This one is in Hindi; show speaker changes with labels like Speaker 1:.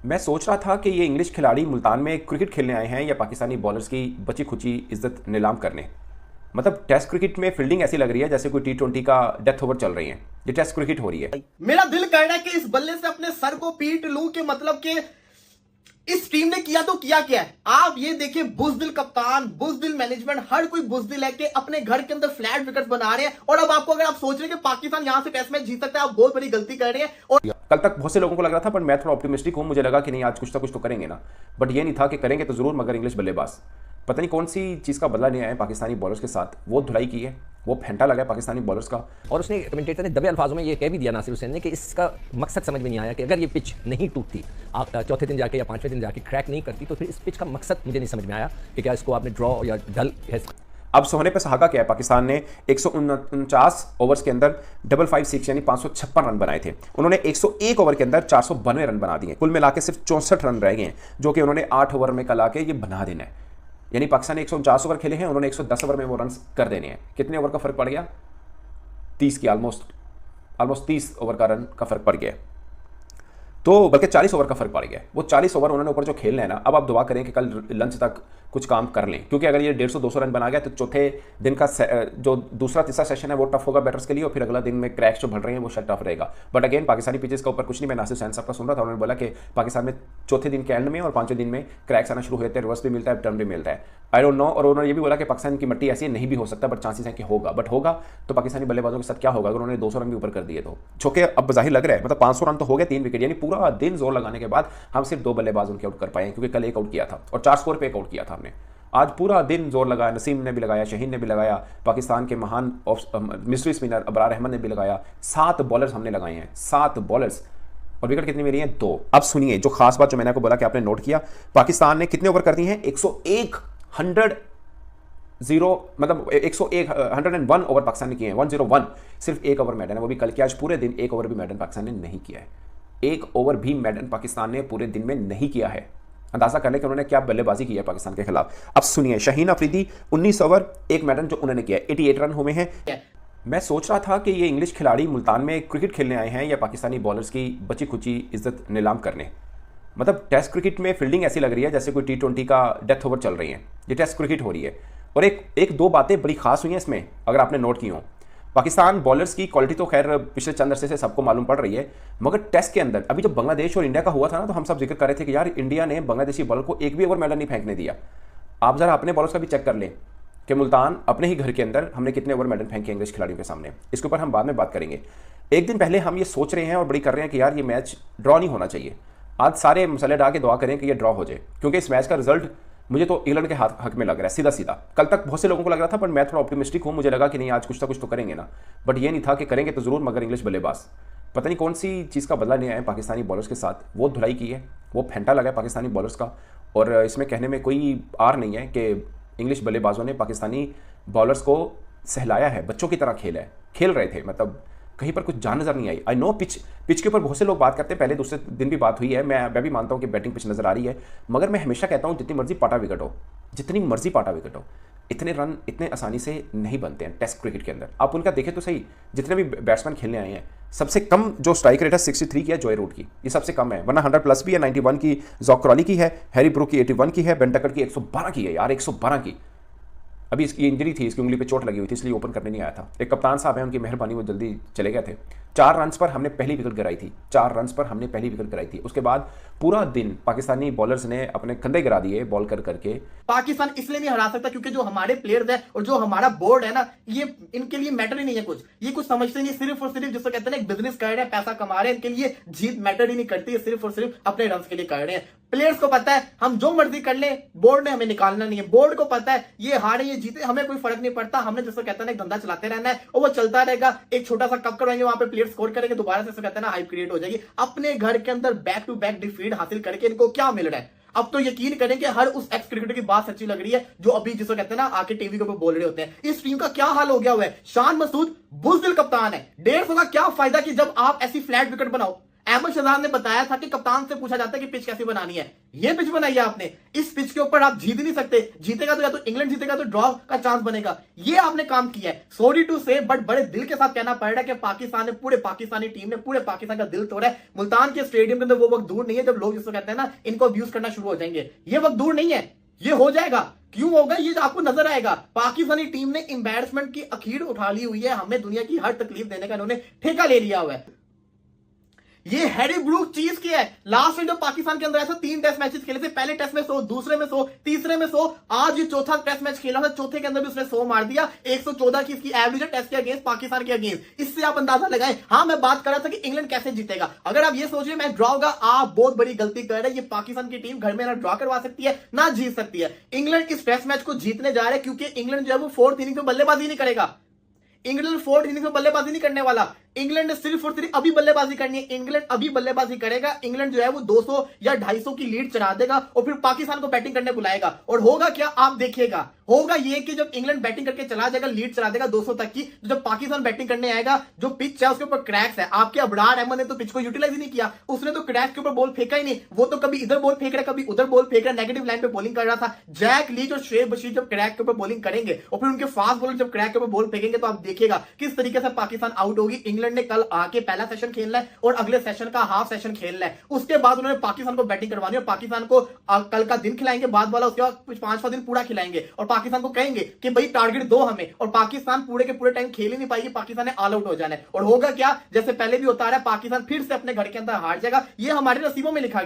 Speaker 1: मैं सोच रहा था कि ये इंग्लिश खिलाड़ी मुल्तान में क्रिकेट खेलने आए हैं या पाकिस्तानी बॉलर्स की बची खुची इज्जत नीलाम करने। मतलब टेस्ट क्रिकेट में फील्डिंग ऐसी लग रही है जैसे कोई T20 का डेथ ओवर चल रही है। ये टेस्ट क्रिकेट हो रही है।
Speaker 2: मेरा दिल कर रहा है कि इस बल्ले से अपने सर को पीट लूं कि मतलब कि इस टीम ने किया तो किया क्या है। आप ये देखिए, बुजदिल कप्तान, बुजदिल मैनेजमेंट, हर कोई बुजदिल है कि अपने घर के अंदर फ्लैट विकेट बना रहे हैं। और अब आपको, अगर आप सोच रहे हैं कि पाकिस्तान यहां से टेस्ट मैच जीत सकता है, आप बहुत बड़ी गलती कर रहे हैं। और
Speaker 1: कल तक बहुत से लोगों को लग रहा था, पर मैं थोड़ा ऑप्टिमिस्टिक हूं। मुझे लगा कि नहीं, आज कुछ ना कुछ तो करेंगे ना। बट ये नहीं था कि करेंगे तो जरूर, मगर इंग्लिश बल्लेबाज पता नहीं कौन सी चीज़ का बदला नहीं आया पाकिस्तानी बॉलर्स के साथ। वो धुलाई की है, वो फेंटा लगा है पाकिस्तानी बॉलर्स का।
Speaker 3: और उसने कमेंटेटर ने दबे अल्फाजों में ये कह भी दिया नासिर हुसैन ने कि इसका मकसद समझ में नहीं आया कि अगर ये पिच नहीं टूटती, आप चौथे दिन जाके या पांचवें दिन जाके क्रैक नहीं करती, तो फिर इस पिच का मकसद मुझे नहीं समझ में आया कि क्या इसको आपने ड्रॉ या डल है।
Speaker 1: अब सोने पे सुहागा क्या है, पाकिस्तान ने 149 ओवर्स के अंदर 556 यानी 556 रन बनाए थे। उन्होंने 101 ओवर के अंदर 492 रन बना दिए। कुल मिला के सिर्फ 64 रन रह गए हैं, जो कि उन्होंने 8 ओवर में कल आके ये बना देना है। यानी पाकिस्तान ने 149 ओवर खेले हैं, उन्होंने 110 ओवर में वो रन कर देने हैं। कितने ओवर का फर्क पड़ गया? 30 की ऑलमोस्ट 30 ओवर का रन का फर्क पड़ गया, तो बल्कि 40 ओवर का फर्क पड़ गया। वो 40 ओवर उन्होंने ऊपर जो खेलना है ना, अब आप दुआ करें कि कल लंच तक कुछ काम कर लें, क्योंकि अगर ये 150-200 रन बना गया तो चौथे दिन का जो दूसरा तीसरा सेशन है वो टफ होगा बैटर्स के लिए, और फिर अगला दिन में क्रैक्स जो बढ़ रहे हैं वो शायद टफ रहेगा। बट अगेन पाकिस्तानी पिचेस का ऊपर कुछ नहीं। मैं नासिर हुसैन साहब का सुन रहा था, उन्होंने बोला कि पाकिस्तान में चौथे दिन के एंड में और पांचवें दिन में क्रैक्स आना शुरू होते हैं, रिवर्स भी मिलता है, टर्न भी मिलता है। I don't know. और उन्होंने ये भी बोला कि पाकिस्तान की मिट्टी ऐसी नहीं भी हो सकता, बट चांसेस है कि होगा। बट होगा तो पाकिस्तानी बल्लेबाजों के साथ क्या होगा अगर उन्होंने 200 रन भी ऊपर कर दिए तो। चौके अब जाहिर लग रहा है, मतलब 500 रन तो हो गए 3 विकेट, यानी पूरा दिन जोर लगाने के बाद हम सिर्फ 2 बल्लेबाज उनके आउट कर पाए, क्योंकि कल एक आउट किया था और 4 स्कोर पे एक आउट किया था हमने। आज पूरा दिन जोर लगाया, नसीम ने भी लगाया, शहीन ने भी लगाया, पाकिस्तान के महान मिस्ट्री स्पिनर अबरार अहमद ने भी लगाया। 7 बॉलर्स हमने लगाए हैं, 7 बॉलर्स। और विकेट कितनी मिली हैं? 2। अब सुनिए जो खास बात जो मैंने आपको बोला कि आपने नोट किया, पाकिस्तान ने कितने ओवर कर दिए हैं? 101 101 ओवर पाकिस्तान ने किए हैं, 101। सिर्फ एक ओवर मैडन है, वो भी कल के। आज पूरे दिन एक ओवर भी मैडन पाकिस्तान ने नहीं किया है। एक ओवर भी मैडन पाकिस्तान ने पूरे दिन में नहीं किया है। अंदाजा कर लें कि उन्होंने क्या बल्लेबाजी की है पाकिस्तान के खिलाफ। अब सुनिए, शाहीन अफरीदी 19 ओवर 1 मैडन जो उन्होंने किया, 88 रन हुए हैं। मैं सोच रहा था कि ये इंग्लिश खिलाड़ी मुल्तान में क्रिकेट खेलने आए हैं या पाकिस्तानी बॉलर्स की बची खुची इज्जत नीलाम करने। मतलब टेस्ट क्रिकेट में फील्डिंग ऐसी लग रही है जैसे कोई T20 का डेथ ओवर चल रही है। ये टेस्ट क्रिकेट हो रही है। और एक दो बातें बड़ी खास हुई हैं इसमें, अगर आपने नोट की हो। पाकिस्तान बॉलर्स की क्वालिटी तो खैर पिछले चंद अरसे से सबको मालूम पड़ रही है, मगर टेस्ट के अंदर अभी जब बांग्लादेश और इंडिया का हुआ था ना, तो हम सब जिक्र कर रहे थे कि यार इंडिया ने बांग्लादेशी बॉलर को एक भी ओवर मैडल नहीं फेंकने दिया। आप जरा अपने बॉलर्स का भी चेक कर लें कि मुल्तान अपने ही घर के अंदर हमने कितने ओवर मैडल फेंके इंग्लिश खिलाड़ियों के सामने। इसके ऊपर हम बाद में बात करेंगे। एक दिन पहले हम ये सोच रहे हैं और बड़ी कर रहे हैं कि यार ये मैच ड्रॉ नहीं होना चाहिए। आज सारे मसले डाल के दुआ करें कि ये ड्रॉ हो जाए, क्योंकि इस मैच का रिजल्ट मुझे तो इंग्लैंड के हक में लग रहा है सीधा सीधा। कल तक बहुत से लोगों को लग रहा था, पर मैं थोड़ा ऑप्टिमिस्टिक हूं। मुझे लगा कि नहीं, आज कुछ ना कुछ तो करेंगे ना। बट ये नहीं था कि करेंगे तो जरूर, मगर इंग्लिश बल्लेबाज पता नहीं कौन सी चीज़ का बदला नहीं आया पाकिस्तानी बॉलर्स के साथ। वो धुलाई की है, वो फेंटा लगा है पाकिस्तानी बॉलर्स का। और इसमें कहने में कोई आर नहीं है कि इंग्लिश बल्लेबाजों ने पाकिस्तानी बॉलर्स को सहलाया है, बच्चों की तरह खेल रहे थे। मतलब कहीं पर कुछ जान नजर नहीं आई। आई नो पिच के ऊपर बहुत से लोग बात करते हैं, पहले दूसरे दिन भी बात हुई है। मैं भी मानता हूं कि बैटिंग पिच नजर आ रही है, मगर मैं हमेशा कहता हूं जितनी मर्जी पाटा विकेट हो, इतने रन इतने आसानी से नहीं बनते हैं टेस्ट क्रिकेट के अंदर। आप उनका देखें तो सही, जितने भी बैट्समैन खेलने आए हैं, सबसे कम जो स्ट्राइक रेट है 63 की है जॉय रूट की, ये सबसे कम है। वरना 100+ भी है, 91 की जॉक क्रॉली की है, हैरी ब्रूक की 81 की है, बेन टकर की 112 की है। यार 112 की। अभी इसकी इंजरी थी, इसकी उंगली पे चोट लगी हुई थी, इसलिए ओपन करने नहीं आया था। एक कप्तान साहब हैं, उनकी मेहरबानी, वो जल्दी चले गए थे। 4 रन्स पर हमने पहली विकेट गिराई थी, 4 रन्स पर हमने पहली विकेट गिराई थी। उसके बाद पूरा दिन पाकिस्तानी बॉलर्स ने अपने कंधे गिरा दिए बॉल करके।
Speaker 2: पाकिस्तान इसलिए नहीं हरा सकता क्योंकि जो हमारे प्लेयर्स है और जो हमारा बोर्ड है ना, ये इनके लिए मैटर ही नहीं है कुछ। ये कुछ समझते नहीं, सिर्फ और सिर्फ जिसको कहते हैं एक बिजनेस कर रहे हैं, पैसा कमा रहे हैं। इनके लिए जीत मैटर ही नहीं करती है, सिर्फ और सिर्फ अपने रन के लिए कर रहे हैं। प्लेयर्स को पता है हम जो मर्जी कर ले, बोर्ड ने हमें निकालना नहीं है। बोर्ड को पता है ये हारे ये जीते हमें कोई फर्क नहीं पड़ता। हमने जिसको कहते हैं एक धंधा चलाते रहना है और वो चलता रहेगा। एक छोटा सा कप करवाएंगे, वहां पे प्लेयर स्कोर करेंगे, दोबारा से कहते हैं ना हाइप क्रिएट हो जाएगी। अपने घर के अंदर बैक टू बैक डिफीट हासिल करके इनको क्या मिल रहा है? अब तो यकीन करें कि हर उस एक्स क्रिकेटर की बात सच्ची लग रही है जो अभी जिसको कहते हैं ना आके टीवी के ऊपर बोल रहे होते हैं। इस टीम का क्या हाल हो गया हुआ है? शान मसूद बुजदिल कप्तान है, 150 का क्या फायदा कि जब आप ऐसी फ्लैट विकेट बनाओ, अहमद शहजाद ने बताया था कि कप्तान से पूछा जाता है कि पिच कैसी बनानी है। ये पिच बनाई है आपने, इस पिच के ऊपर आप जीत नहीं सकते, जीतेगा तो या तो इंग्लैंड जीतेगा तो ड्रॉ का चांस बनेगा। ये आपने काम किया है, सॉरी टू से, बट बड़े दिल के साथ कहना पड़ रहा है कि पाकिस्तान ने, पूरे पाकिस्तानी टीम ने पूरे पाकिस्तान का दिल तोड़ा है। मुल्तान के स्टेडियम के अंदर वो वक्त दूर नहीं है जब लोग जिसको कहते हैं ना इनको अब्यूज करना शुरू हो जाएंगे। ये वक्त दूर नहीं है, ये हो जाएगा। क्यों होगा ये आपको नजर आएगा। पाकिस्तानी टीम ने एम्बैरसमेंट की अखीर उठा ली हुई है, हमें दुनिया की हर तकलीफ देने का इन्होंने ठेका ले लिया हुआ है। ये हैरी ब्रूक चीज की है। लास्ट में जब पाकिस्तान के अंदर ऐसा 3 टेस्ट मैचेस खेले थे, पहले टेस्ट में 100, दूसरे में 100, तीसरे में 100, आज ये चौथा टेस्ट मैच खेला था, चौथे के अंदर भी उसने 100 मार दिया। 114 की इसकी एवरेज है टेस्ट के अगेंस्ट, पाकिस्तान के अगेंस्ट। इससे आप अंदाजा लगाएं। हाँ, मैं बात कर रहा था कि इंग्लैंड कैसे जीतेगा। अगर आप ये सोचिए मैच ड्रॉ होगा, आप बहुत बड़ी गलती कर रहे हैं। ये पाकिस्तान की टीम घर में ना ड्रॉ करवा सकती है ना जीत सकती है। इंग्लैंड इस टेस्ट मैच को जीतने जा रहे हैं क्योंकि इंग्लैंड जो है वो 4th इनिंग में बल्लेबाजी नहीं करेगा। इंग्लैंड 4th इनिंग में बल्लेबाजी नहीं करने वाला। इंग्लैंड ने सिर्फ और सिर्फ अभी बल्लेबाजी करनी है। इंग्लैंड अभी बल्लेबाजी करेगा। इंग्लैंड जो है वो 200 या 250 की लीड चढ़ा देगा और फिर पाकिस्तान को बैटिंग करने बुलाएगा। और होगा क्या, आप देखिएगा, होगा ये कि जब इंग्लैंड बैटिंग करके चला जाएगा, लीड चढ़ा देगा 200 तक की, तो जब पाकिस्तान बैटिंग करने आएगा, जो पिच है उसके ऊपर क्रैक्स है। आपके अबरार अहमद ने तो पिच को यूटिलाइज ही नहीं किया, उसने तो क्रैक्स के ऊपर बॉल फेंका ही नहीं। वो तो कभी इधर बॉल फेंक रहा है, कभी उधर बॉल फेंक रहा है, नेगेटिव लाइन पे बॉलिंग कर रहा था। जैक लीच और श्रेयस बशीर जब क्रैक के ऊपर बॉलिंग करेंगे और फिर उनके फास्ट बॉलर जब क्रैक के ऊपर बॉल फेंकेंगे, तो आप देखिएगा किस तरीके से पाकिस्तान आउट होगी। इंग्लैंड ने कल आके पहला सेशन खेलना है और अगले सेशन का हाफ सेशन खेलना है। उसके बाद उन्होंने पाकिस्तान को बैटिंग करवानी है और पाकिस्तान को कल का दिन खिलाएंगे, बाद वाला उसके बाद 5वां दिन पूरा खिलाएंगे और पाकिस्तान को कहेंगे कि भाई टारगेट दो हमें। और पाकिस्तान पूरे के पूरे टाइम खेल ही नहीं पाएगी, पाकिस्तान ने ऑल आउट हो जाना है। और होगा क्या, जैसे पहले भी होता रहा है, पाकिस्तान फिर से अपने घर के अंदर हार जाएगा। ये हमारे नसीबों में लिखा गया।